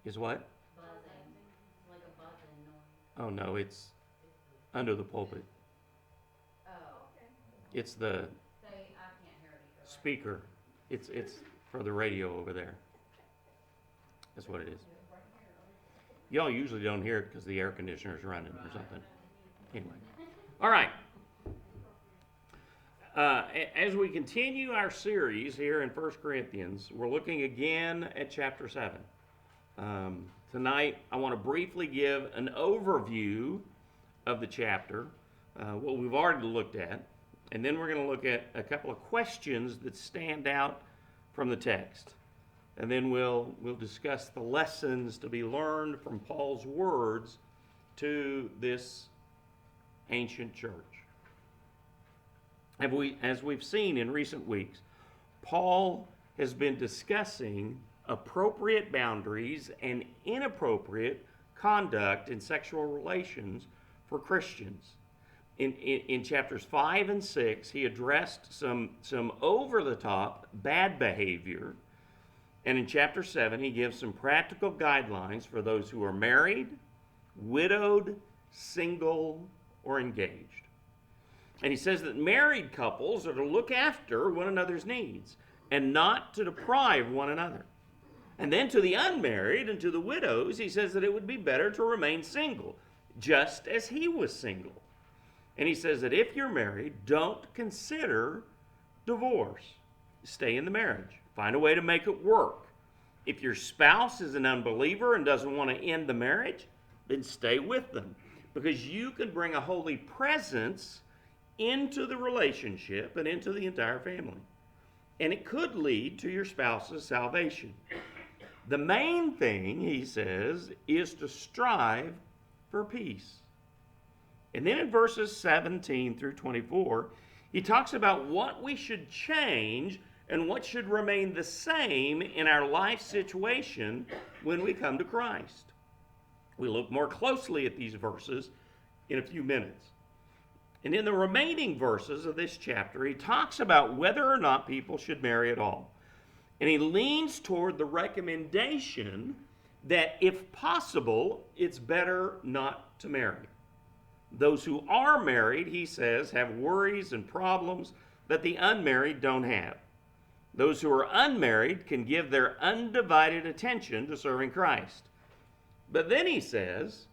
Is what? Buzzing. Like a buzzing noise. Oh no, it's under the pulpit. Oh. It's the I can't hear it either. speaker. It's for the radio over there. That's what it is. Y'all usually don't hear it because the air conditioner's running or something. Anyway. All right. As we continue our series here in 1 Corinthians, we're looking again at chapter 7. Tonight, I want to briefly give an overview of the chapter, what we've already looked at, and then we're going to look at a couple of questions that stand out from the text. And then we'll discuss the lessons to be learned from Paul's words to this ancient church. As we've seen in recent weeks, Paul has been discussing appropriate boundaries and inappropriate conduct in sexual relations for Christians. In chapters 5 and 6, he addressed some over-the-top bad behavior. And in chapter 7, he gives some practical guidelines for those who are married, widowed, single, or engaged. And he says that married couples are to look after one another's needs and not to deprive one another. And then to the unmarried and to the widows, he says that it would be better to remain single, just as he was single. And he says that if you're married, don't consider divorce. Stay in the marriage. Find a way to make it work. If your spouse is an unbeliever and doesn't want to end the marriage, then stay with them. Because you can bring a holy presence into the relationship and into the entire family. And it could lead to your spouse's salvation. The main thing, he says, is to strive for peace. And then in verses 17 through 24, he talks about what we should change and what should remain the same in our life situation when we come to Christ. We'll look more closely at these verses in a few minutes. And in the remaining verses of this chapter, he talks about whether or not people should marry at all. And he leans toward the recommendation that if possible, it's better not to marry. Those who are married, he says, have worries and problems that the unmarried don't have. Those who are unmarried can give their undivided attention to serving Christ. But then he says,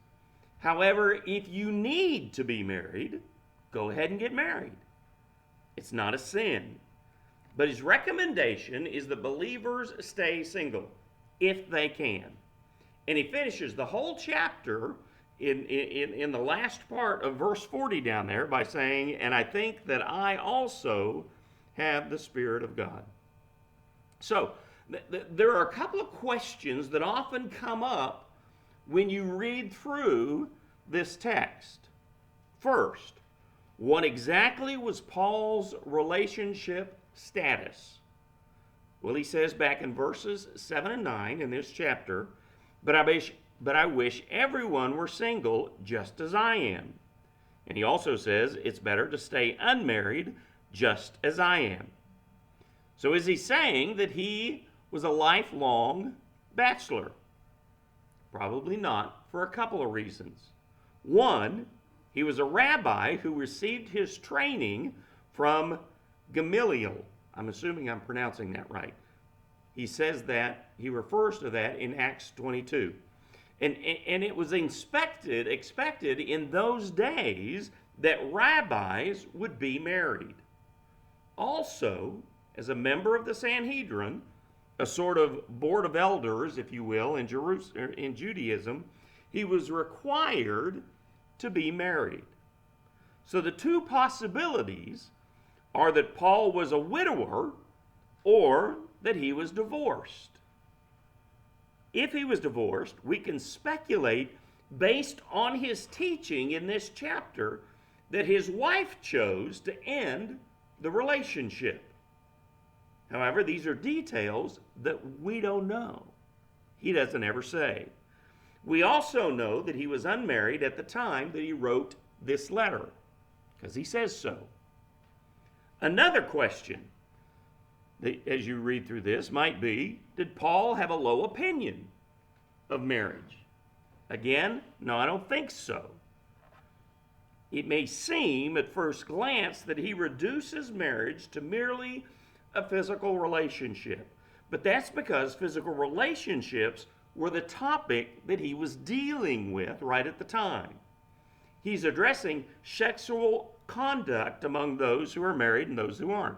however, if you need to be married, go ahead and get married. It's not a sin. But his recommendation is that believers stay single, if they can. And he finishes the whole chapter in the last part of verse 40 down there by saying, and I think that I also have the Spirit of God. So, there are a couple of questions that often come up when you read through this text. First, what exactly was Paul's relationship status? Well, he says back in verses 7 and 9 in this chapter, but I wish everyone were single just as I am. And he also says it's better to stay unmarried just as I am. So is he saying that he was a lifelong bachelor? Probably not, for a couple of reasons. One, he was a rabbi who received his training from Gamaliel. I'm assuming I'm pronouncing that right. He says that, he refers to that in Acts 22. And it was expected in those days that rabbis would be married. Also, as a member of the Sanhedrin, a sort of board of elders, if you will, in Judaism, he was required to be married. So the two possibilities are that Paul was a widower or that he was divorced. If he was divorced, we can speculate based on his teaching in this chapter that his wife chose to end the relationship. However, these are details that we don't know. He doesn't ever say. We also know that he was unmarried at the time that he wrote this letter, because he says so. Another question, that, as you read through this, might be, did Paul have a low opinion? of marriage? Again, no, I don't think so. It may seem at first glance that he reduces marriage to merely a physical relationship. But that's because physical relationships were the topic that he was dealing with right at the time. He's addressing sexual conduct among those who are married and those who aren't.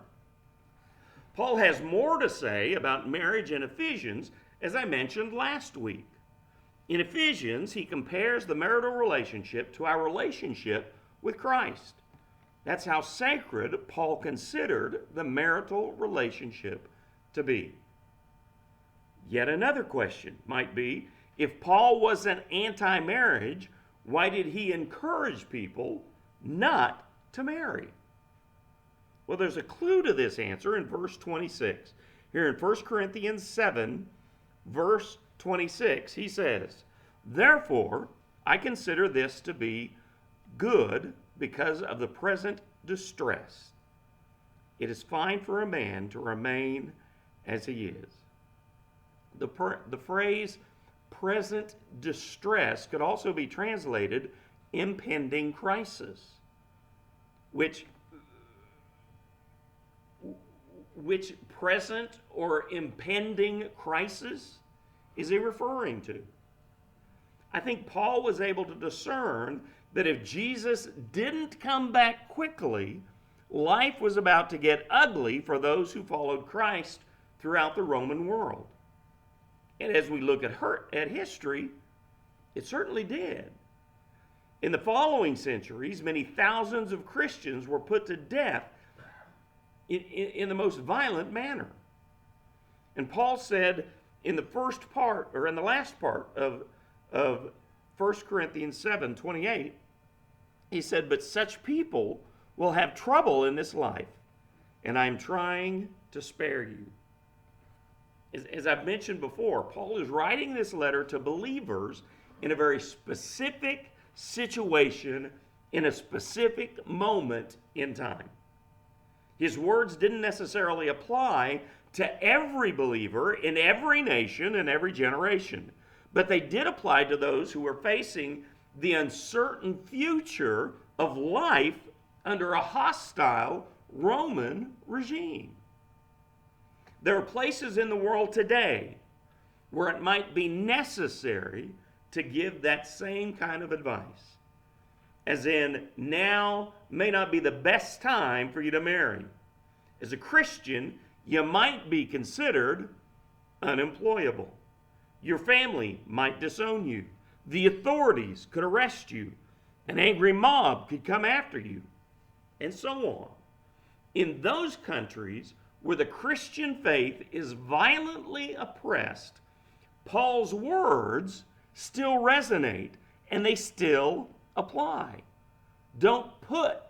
Paul has more to say about marriage in Ephesians, as I mentioned last week. In Ephesians, he compares the marital relationship to our relationship with Christ. That's how sacred Paul considered the marital relationship to be. Yet another question might be, if Paul wasn't anti-marriage, why did he encourage people not to marry? Well, there's a clue to this answer in verse 26. Here in 1 Corinthians 7, verse 26, he says, "Therefore, I consider this to be good because of the present distress. It is fine for a man to remain as he is." The phrase present distress could also be translated impending crisis, which present or impending crisis is he referring to? I think Paul was able to discern that if Jesus didn't come back quickly, life was about to get ugly for those who followed Christ throughout the Roman world. And as we look at history, it certainly did. In the following centuries, many thousands of Christians were put to death in the most violent manner. And Paul said in the first part, or in the last part of 1 Corinthians 7:28, he said, "But such people will have trouble in this life, and I'm trying to spare you." As I've mentioned before, Paul is writing this letter to believers in a very specific situation, in a specific moment in time. His words didn't necessarily apply to every believer in every nation and every generation, but they did apply to those who were facing the uncertain future of life under a hostile Roman regime. There are places in the world today where it might be necessary to give that same kind of advice. As in, now may not be the best time for you to marry. As a Christian, you might be considered unemployable. Your family might disown you. The authorities could arrest you. An angry mob could come after you, and so on. In those countries where the Christian faith is violently oppressed, Paul's words still resonate and they still apply. Don't put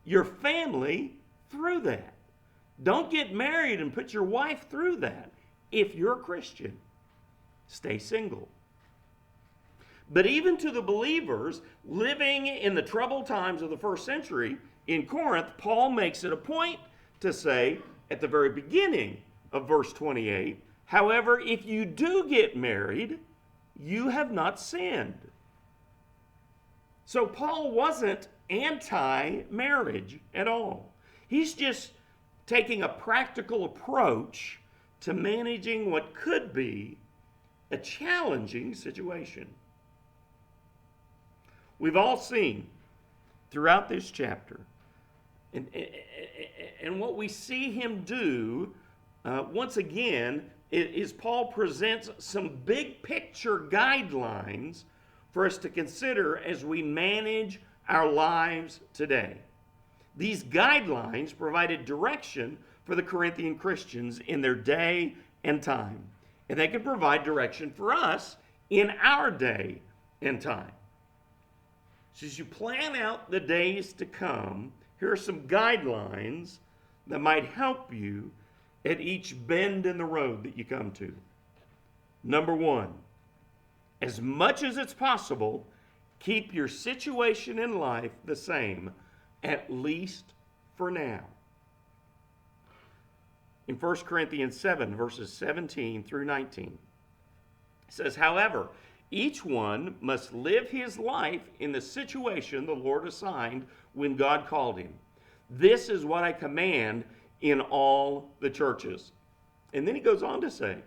your family through that. Don't get married and put your wife through that if you're a Christian. Stay single. But even to the believers living in the troubled times of the first century in Corinth, Paul makes it a point to say at the very beginning of verse 28, "However, if you do get married, you have not sinned." So Paul wasn't anti-marriage at all. He's just taking a practical approach to managing what could be a challenging situation. We've all seen throughout this chapter, and what we see him do, once again, is Paul presents some big picture guidelines for us to consider as we manage our lives today. These guidelines provided direction for the Corinthian Christians in their day and time. And they can provide direction for us in our day and time. So as you plan out the days to come, here are some guidelines that might help you at each bend in the road that you come to. Number one, as much as it's possible, keep your situation in life the same, at least for now. In 1 Corinthians 7, verses 17 through 19, He says, however, each one must live his life in the situation the Lord assigned when God called him. This is what I command in all the churches. And then he goes on to say,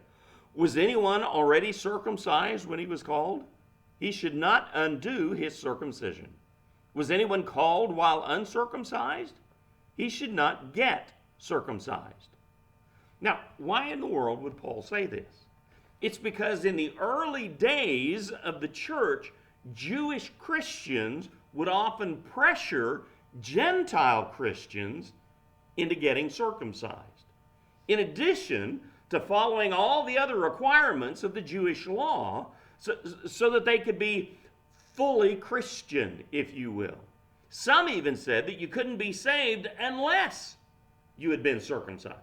was anyone already circumcised when he was called? He should not undo his circumcision. Was anyone called while uncircumcised? He should not get circumcised. Now, why in the world would Paul say this? It's because in the early days of the church, Jewish Christians would often pressure Gentile Christians into getting circumcised. In addition to following all the other requirements of the Jewish law, so that they could be fully Christian, if you will. Some even said that you couldn't be saved unless you had been circumcised.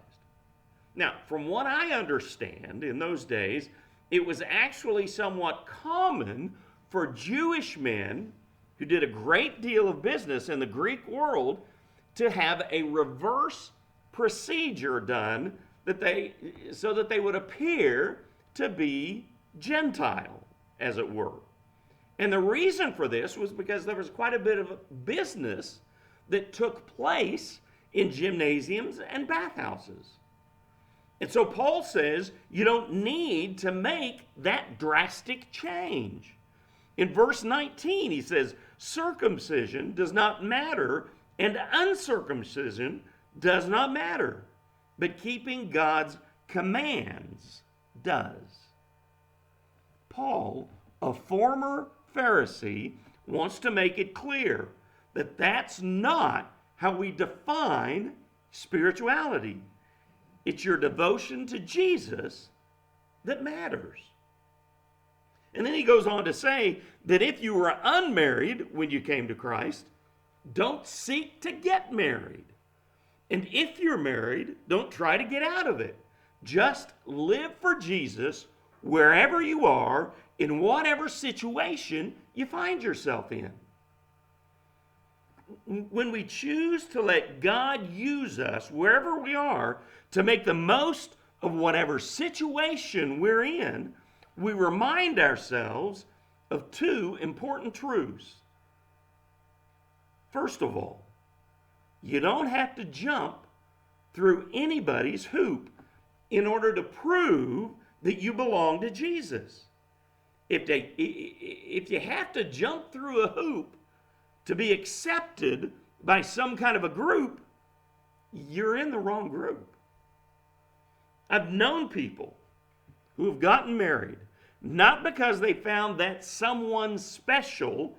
Now, from what I understand, in those days, it was actually somewhat common for Jewish men who did a great deal of business in the Greek world to have a reverse procedure done so that they would appear to be Gentile, as it were. And the reason for this was because there was quite a bit of business that took place in gymnasiums and bathhouses. And so Paul says you don't need to make that drastic change. In verse 19, he says, circumcision does not matter and uncircumcision does not matter, but keeping God's commands does. Paul, a former Pharisee, wants to make it clear that that's not how we define spirituality. It's your devotion to Jesus that matters. And then he goes on to say that if you were unmarried when you came to Christ, don't seek to get married. And if you're married, don't try to get out of it. Just live for Jesus wherever you are, in whatever situation you find yourself in. When we choose to let God use us wherever we are to make the most of whatever situation we're in, we remind ourselves of two important truths. First of all, you don't have to jump through anybody's hoop in order to prove that you belong to Jesus. If you have to jump through a hoop to be accepted by some kind of a group, you're in the wrong group. I've known people who have gotten married, not because they found that someone special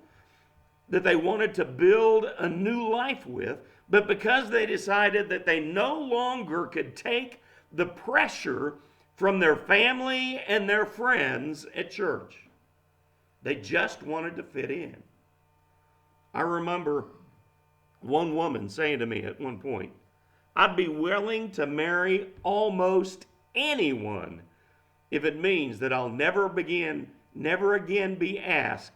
that they wanted to build a new life with, but because they decided that they no longer could take the pressure from their family and their friends at church. They just wanted to fit in. I remember one woman saying to me at one point, I'd be willing to marry almost anyone if it means that I'll never again be asked,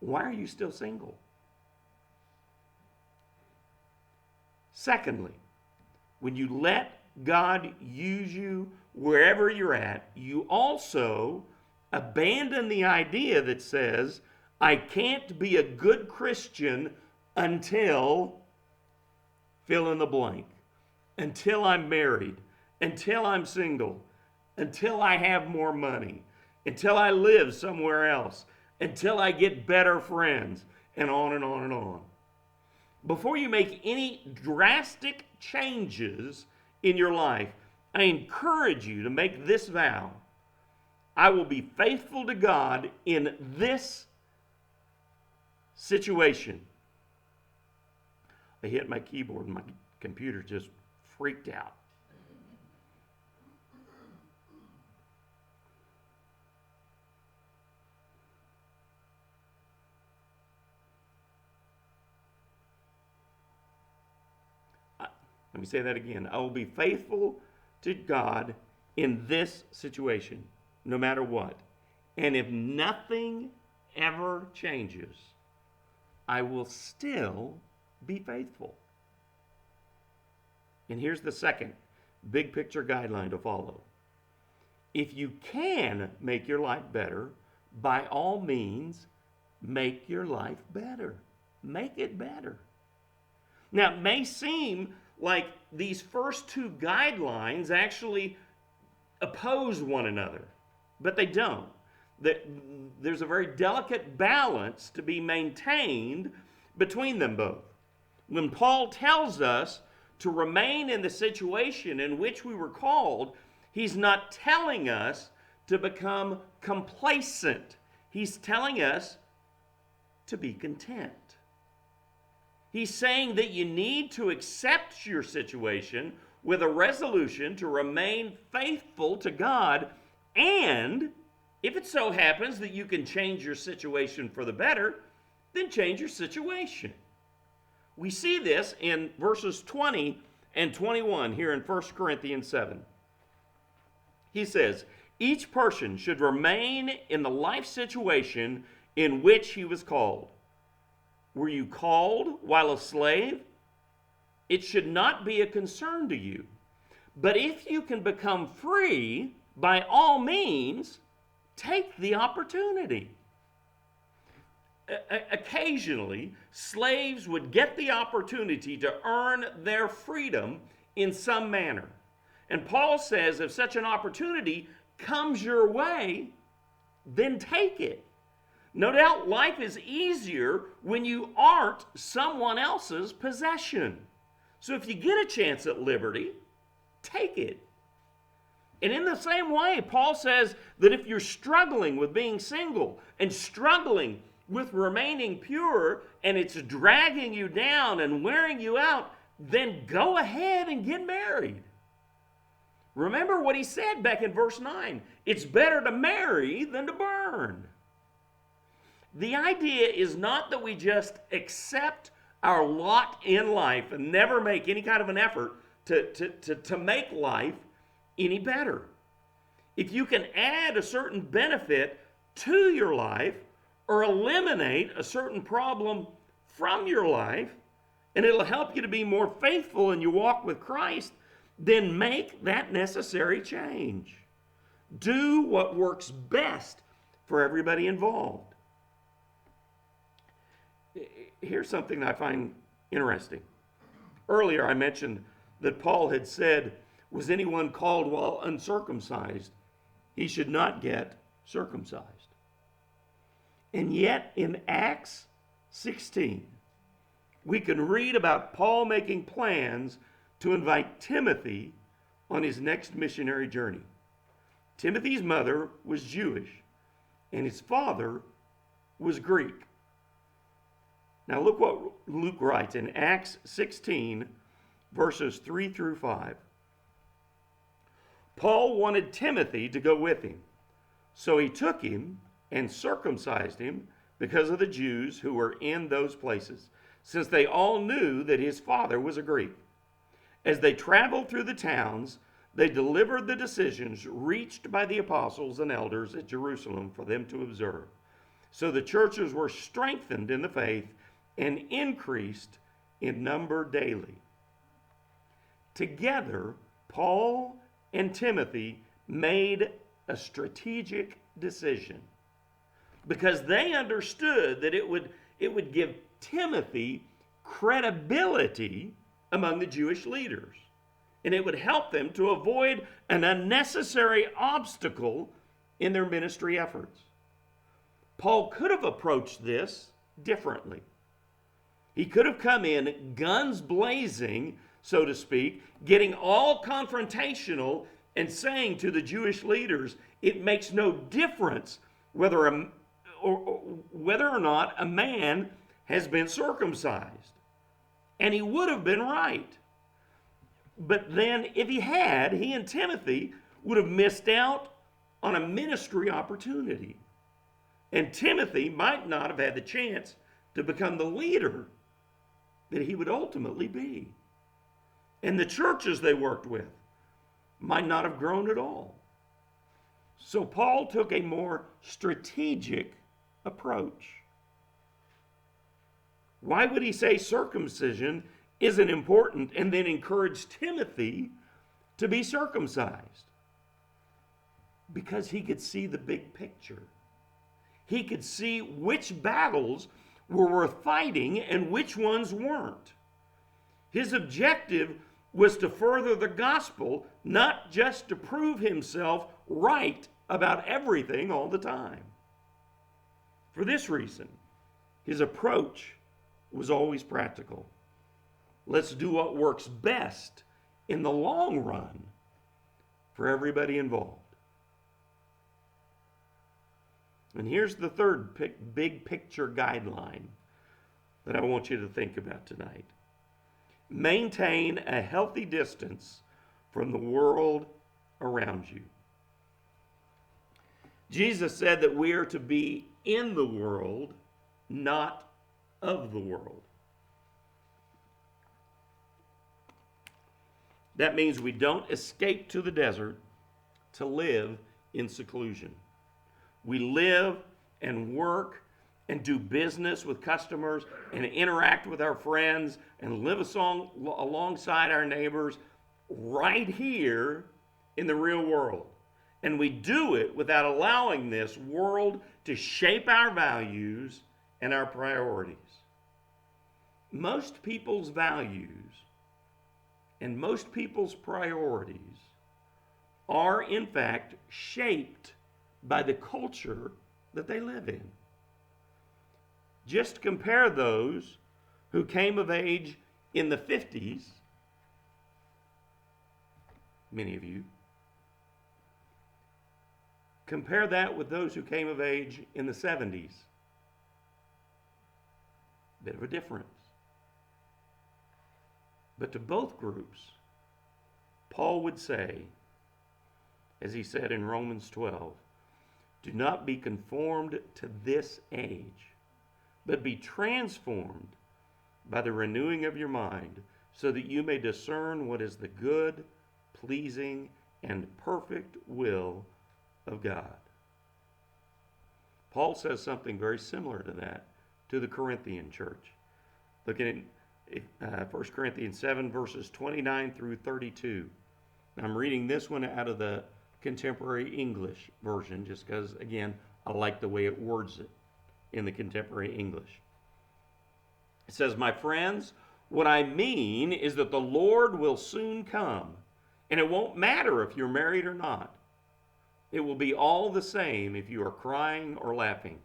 why are you still single? Secondly, when you let God use you wherever you're at, you also abandon the idea that says, I can't be a good Christian until fill in the blank, until I'm married, until I'm single, until I have more money, until I live somewhere else, until I get better friends, and on and on and on. Before you make any drastic changes in your life, I encourage you to make this vow. I will be faithful to God in this situation. I hit my keyboard and my computer just freaked out. Let me say that again. I will be faithful to God in this situation, no matter what. And if nothing ever changes, I will still be faithful. And here's the second big picture guideline to follow. if you can make your life better, by all means, make your life better. Make it better. Now, it may seem like these first two guidelines actually oppose one another, but they don't. There's a very delicate balance to be maintained between them both. When Paul tells us to remain in the situation in which we were called, he's not telling us to become complacent. He's telling us to be content. He's saying that you need to accept your situation with a resolution to remain faithful to God, and if it so happens that you can change your situation for the better, then change your situation. We see this in verses 20 and 21 here in 1 Corinthians 7. He says, each person should remain in the life situation in which he was called. Were you called while a slave? It should not be a concern to you. But if you can become free, by all means, take the opportunity. Occasionally, slaves would get the opportunity to earn their freedom in some manner. And Paul says if such an opportunity comes your way, then take it. No doubt life is easier when you aren't someone else's possession. So if you get a chance at liberty, take it. And in the same way, Paul says that if you're struggling with being single and struggling with remaining pure and it's dragging you down and wearing you out, then go ahead and get married. Remember what he said back in verse 9. It's better to marry than to burn. The idea is not that we just accept our lot in life and never make any kind of an effort to make life any better. If you can add a certain benefit to your life or eliminate a certain problem from your life, and it'll help you to be more faithful in your walk with Christ, then make that necessary change. Do what works best for everybody involved. Here's something I find interesting. Earlier I mentioned that Paul had said, was anyone called while uncircumcised? He should not get circumcised. And yet in Acts 16, we can read about Paul making plans to invite Timothy on his next missionary journey. Timothy's mother was Jewish, and his father was Greek. Now look what Luke writes in Acts 16, verses 3 through 5. Paul wanted Timothy to go with him, so he took him and circumcised him because of the Jews who were in those places, since they all knew that his father was a Greek. As they traveled through the towns, they delivered the decisions reached by the apostles and elders at Jerusalem for them to observe. So the churches were strengthened in the faith and increased in number daily. Together, Paul and Timothy made a strategic decision because they understood that it would give Timothy credibility among the Jewish leaders, and it would help them to avoid an unnecessary obstacle in their ministry efforts. Paul could have approached this differently. He could have come in guns blazing, so to speak, getting all confrontational and saying to the Jewish leaders, it makes no difference whether or not a man has been circumcised. And he would have been right. But then if he had, he and Timothy would have missed out on a ministry opportunity. And Timothy might not have had the chance to become the leader that he would ultimately be. And the churches they worked with might not have grown at all. So Paul took a more strategic approach. Why would he say circumcision isn't important and then encourage Timothy to be circumcised? Because he could see the big picture. He could see which battles were worth fighting and which ones weren't. His objective was to further the gospel, not just to prove himself right about everything all the time. For this reason, his approach was always practical. Let's do what works best in the long run for everybody involved. And here's the third big picture guideline that I want you to think about tonight. Maintain a healthy distance from the world around you. Jesus said that we are to be in the world, not of the world. That means we don't escape to the desert to live in seclusion. We live and work and do business with customers and interact with our friends and live alongside our neighbors right here in the real world. And we do it without allowing this world to shape our values and our priorities. Most people's values and most people's priorities are, in fact, shaped by the culture that they live in. Just compare those who came of age in the 50s, many of you. Compare that with those who came of age in the 70s. Bit of a difference. But to both groups, Paul would say, as he said in Romans 12, do not be conformed to this age, but be transformed by the renewing of your mind, so that you may discern what is the good, pleasing, and perfect will of God. Paul says something very similar to that to the Corinthian church. Looking at 1 Corinthians 7, verses 29 through 32. I'm reading this one out of the Contemporary English version, just because, again, I like the way it words it in the Contemporary English. It says, my friends, what I mean is that the Lord will soon come, and it won't matter if you're married or not. It will be all the same if you are crying or laughing,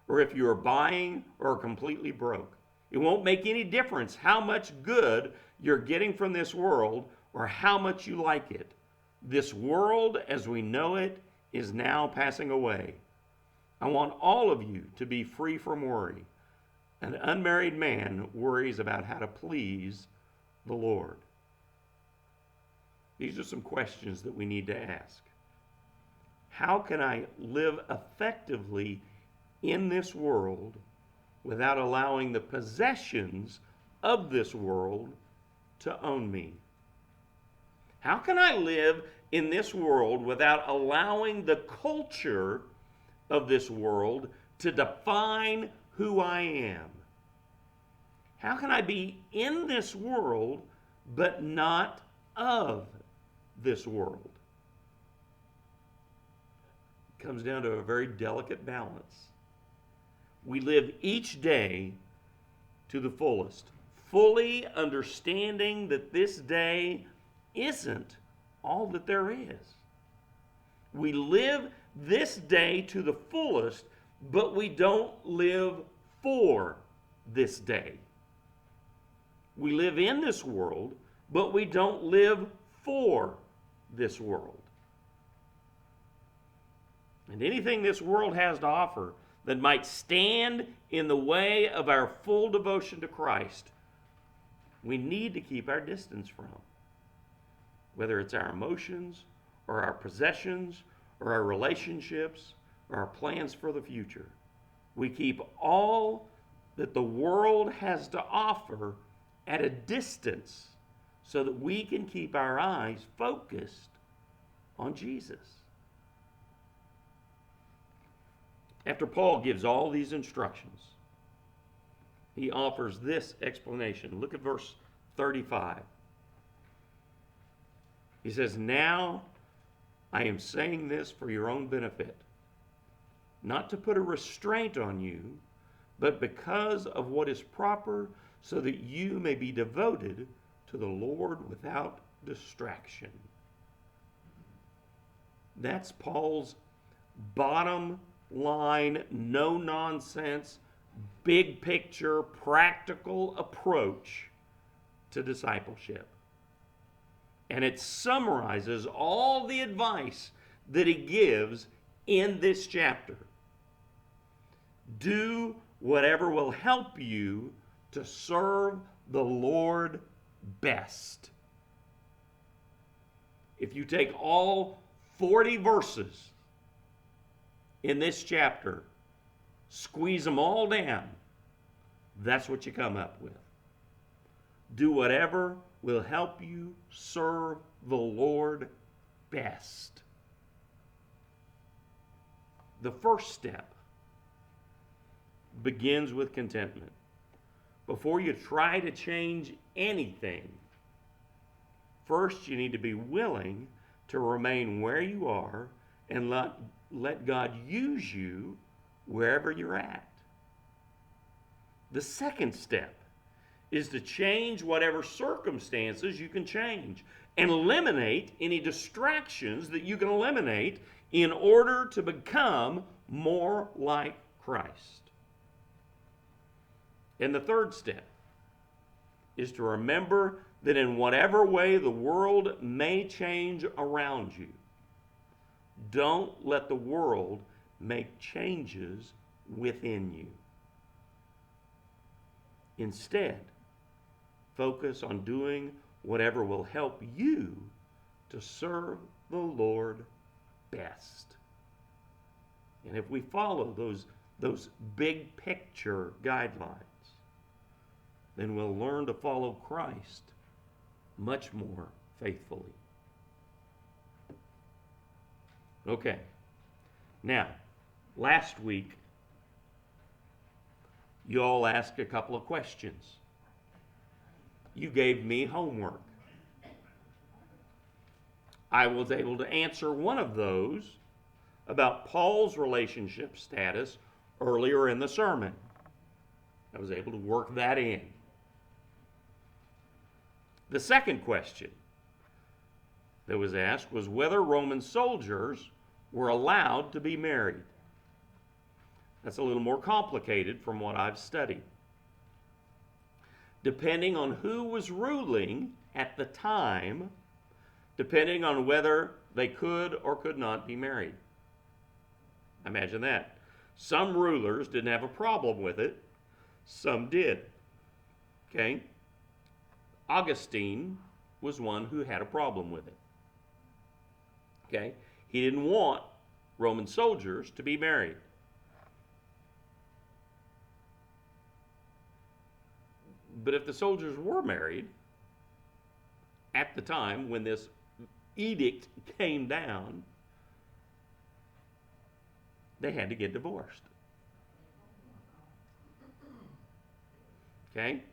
or if you are buying or are completely broke. It won't make any difference how much good you're getting from this world or how much you like it. This world as we know it is now passing away. I want all of you to be free from worry. An unmarried man worries about how to please the Lord. These are some questions that we need to ask. How can I live effectively in this world without allowing the possessions of this world to own me? How can I live in this world without allowing the culture of this world to define who I am? How can I be in this world but not of this world? It comes down to a very delicate balance. We live each day to the fullest, fully understanding that this day isn't all that there is. We live this day to the fullest, but we don't live for this day. We live in this world, but we don't live for this world. And anything this world has to offer that might stand in the way of our full devotion to Christ, we need to keep our distance from. Whether it's our emotions, or our possessions, or our relationships, or our plans for the future. We keep all that the world has to offer at a distance so that we can keep our eyes focused on Jesus. After Paul gives all these instructions, he offers this explanation. Look at verse 35. He says, now I am saying this for your own benefit, not to put a restraint on you, but because of what is proper, so that you may be devoted to the Lord without distraction. That's Paul's bottom line, no nonsense, big picture, practical approach to discipleship. And it summarizes all the advice that he gives in this chapter. Do whatever will help you to serve the Lord best. If you take all 40 verses in this chapter, squeeze them all down, that's what you come up with. Do whatever will help you serve the Lord best. The first step begins with contentment. Before you try to change anything, first you need to be willing to remain where you are and let God use you wherever you're at. The second step is to change whatever circumstances you can change and eliminate any distractions that you can eliminate in order to become more like Christ. And the third step is to remember that in whatever way the world may change around you, don't let the world make changes within you. Instead, focus on doing whatever will help you to serve the Lord best. And if we follow those big picture guidelines, then we'll learn to follow Christ much more faithfully. Okay. Now, last week, you all asked a couple of questions. You gave me homework. I was able to answer one of those about Paul's relationship status earlier in the sermon. I was able to work that in. The second question that was asked was whether Roman soldiers were allowed to be married. That's a little more complicated from what I've studied. Depending on who was ruling at the time, depending on whether they could or could not be married. Imagine that. Some rulers didn't have a problem with it. Some did. Okay? Augustine was one who had a problem with it. Okay? He didn't want Roman soldiers to be married. But if the soldiers were married at the time when this edict came down, they had to get divorced. Okay?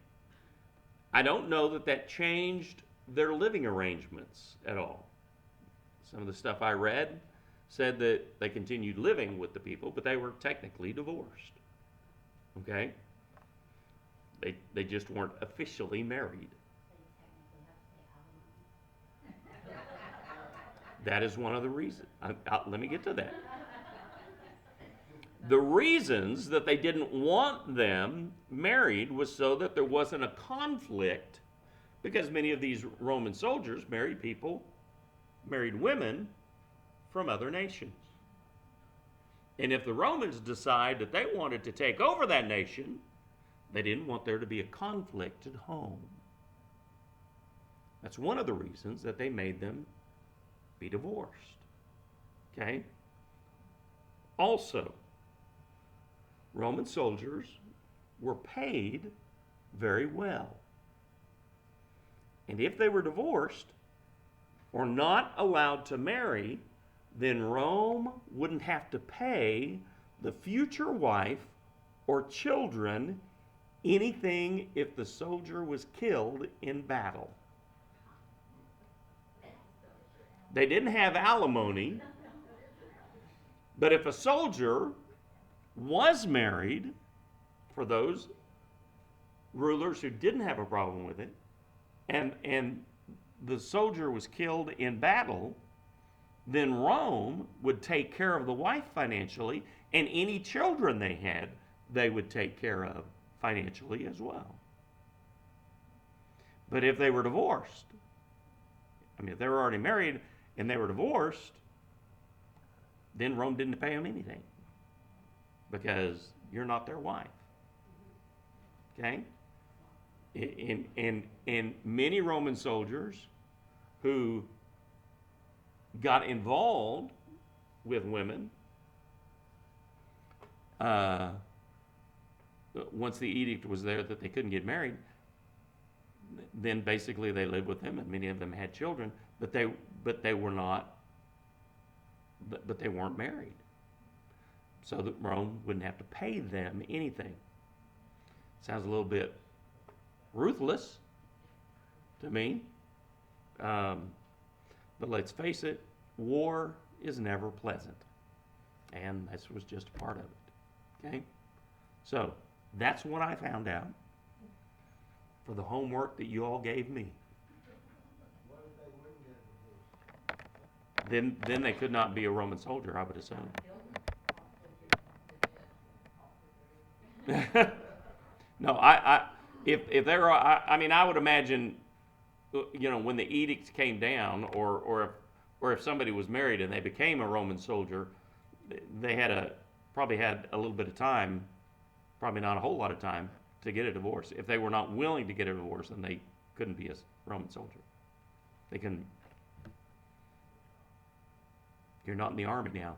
I don't know that changed their living arrangements at all. Some of the stuff I read said that they continued living with the people, but they were technically divorced. Okay? They just weren't officially married. That is one of the reasons. Let me get to that. The reasons that they didn't want them married was so that there wasn't a conflict, because many of these Roman soldiers married women from other nations. And if the Romans decide that they wanted to take over that nation, they didn't want there to be a conflict at home. That's one of the reasons that they made them be divorced. Okay? Also, Roman soldiers were paid very well. And if they were divorced or not allowed to marry, then Rome wouldn't have to pay the future wife or children anything if the soldier was killed in battle. They didn't have alimony. But if a soldier was married, for those rulers who didn't have a problem with it, and the soldier was killed in battle, then Rome would take care of the wife financially, and any children they had, they would take care of financially as well. But if they were divorced, I mean, if they were already married and they were divorced, then Rome didn't pay them anything because you're not their wife. Okay? And many Roman soldiers who got involved with women, once the edict was there that they couldn't get married, then basically they lived with them, and many of them had children, but they weren't married, so that Rome wouldn't have to pay them anything. Sounds a little bit ruthless to me, but let's face it, war is never pleasant, and this was just a part of it. Okay, so that's what I found out for the homework that you all gave me. What if they wouldn't get divorced? Then they could not be a Roman soldier, I would assume. No, if they were, I mean, I would imagine, when the edicts came down, or if somebody was married and they became a Roman soldier, they probably had a little bit of time, probably not a whole lot of time, to get a divorce. If they were not willing to get a divorce, then they couldn't be a Roman soldier. They couldn't. You're not in the army now,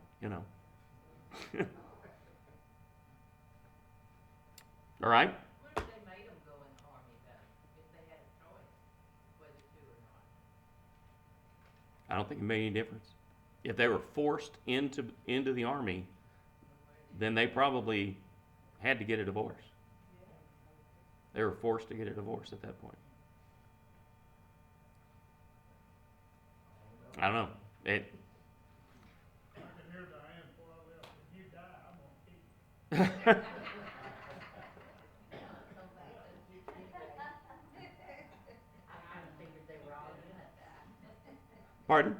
All right? What if they made them go in the army though, if they had a choice whether to or not? I don't think it made any difference. If they were forced into the army, then they probably had to get a divorce. They were forced to get a divorce at that point. I don't know. I can hear Diane before I left. If you die, I'm gonna keep you. I kind of figured they were all doing that. Pardon?